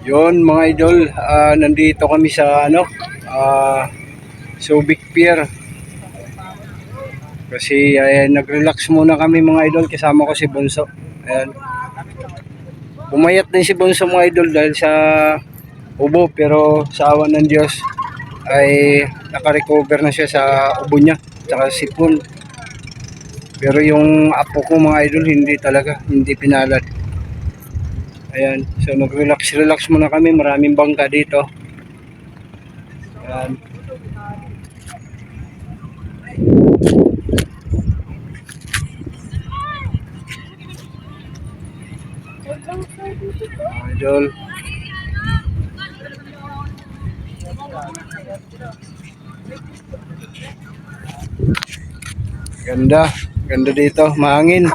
Yun mga idol, nandito kami sa Subic Pier. Kasi nag-relax muna kami mga idol, kasama ko si Bunso. Ayan. Bumayat din si Bunso mga idol dahil sa ubo, pero sa awa ng Diyos ay naka-recover na siya sa ubo niya, saka sipon. Pero yung apo ko mga idol, hindi pinalad. Ayan, so nag-relax muna kami, maraming bangka dito. Ayan. Idol. Ganda dito, mahangin.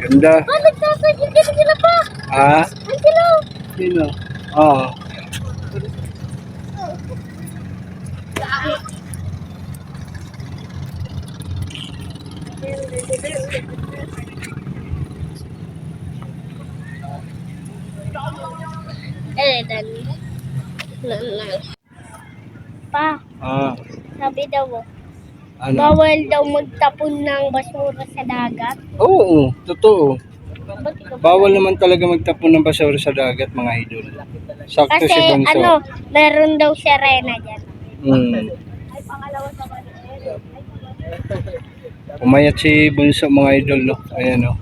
Ganda. Nagsasadya sila pa. Ah? Ang sila. Sino? Oo. Dan. Pa, sabi daw, Ano? bawal daw magtapon ng basura sa dagat. Oo, totoo. Ba't ikaw ba? Bawal naman talaga magtapon ng basura sa dagat mga idol. Sakto Kasi si Bunso. meron daw sirena dyan. Ay, pangalawa sa Umayat si Bunso mga idol, no? Ayan, no?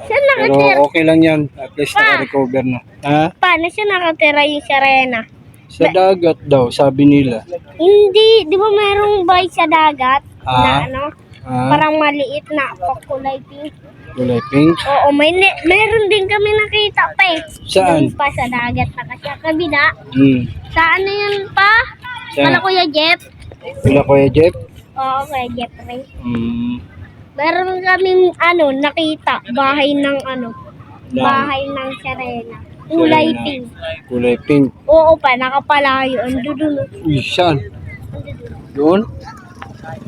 Saan Pero nakatira? okay lang yan. At least naka-recover na. Ha? Paano siya nakatira yung sirena? Sa dagat daw, sabi nila. Hindi, di ba mayroong bahay sa dagat? Ah. Na Ah, parang maliit na kulay pink. kulay pink. Oo, meron din kami nakita pa eh. Saan? Doon pa sa dagat na kasi kabila. Saan na yan pa? Saan? Kala Kuya Jeff? Wala Kuya Jeff? Oo, Kuya Jeffrey. Hmm. Meron kaming nakita, bahay ng bahay ng sirena. Kulay Sirena. pink. Kulay pink. Oo pa, nakapalayo. Ando dun. Uy, saan? Doon?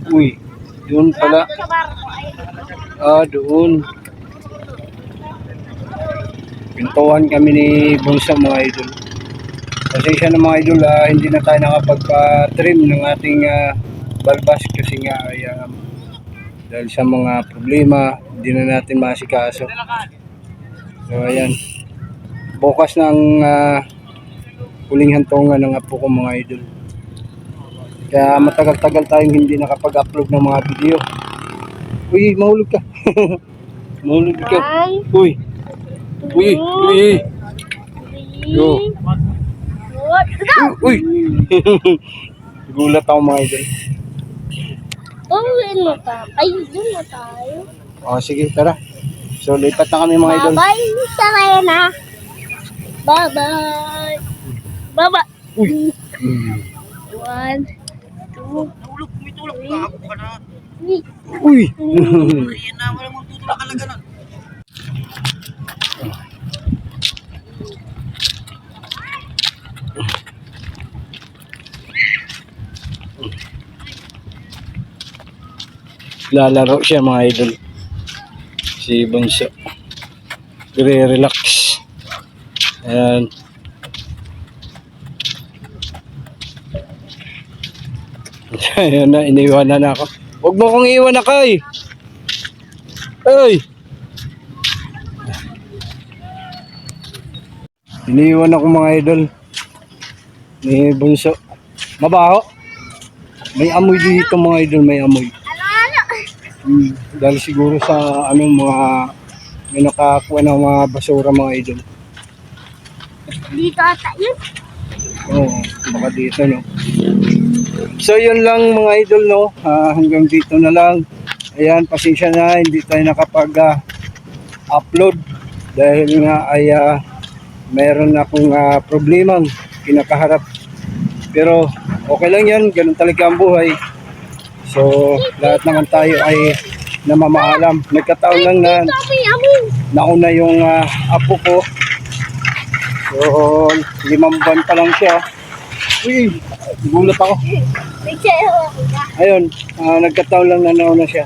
Uy, doon pala. Sa barko ay. Doon. Pintuan kami ni Bunso mga idol. Pasensya na mga idol, hindi na tayo nakapagpa-trim ng ating balbas kasi nga ay dahil sa mga problema, hindi na natin masikaso. So ayan. Bukas ng huling hantungan ng apo ko mga idol. Kaya matagal-tagal tayong hindi nakapag-upload ng mga video. Uy, mahulog ka. Mahulog ka. Uy. Uy. Uy. Yo. Uy. Gulat ako mga idol. Uwin mo pa. Ay, dun na tayo. Sige, tara. So, lipat na kami mga idol. Bye-bye, Serena. Bye-bye. Bye-bye. Uy. 1, 2, 3. Uy. Lalaro siya mga idol. Si Bunso. Relax. Ayan. Ayan na, iniwanan na ako. Huwag mo kong iwan na kay. Ay! Iniwan ako mga idol. Ni Bunso. Mabaho. May amoy dito mga idol, may amoy. Dahil siguro sa may nakakuha ng mga basura mga idol. Dito ata yun. Oo, baka dito no. So yun lang mga idol no. Hanggang dito na lang. Ayan, pasensya na hindi tayo nakapag-upload dahil nga ay meron akong problemang kinakaharap. Pero okay lang yan, ganun talaga ang buhay. So lahat naman tayo ay namamaalam. Nagkataon lang na nauna yung apo ko. So 5 buwan pa lang siya. Uy, gulat ako. Ayun, nagkataon lang na nauna siya.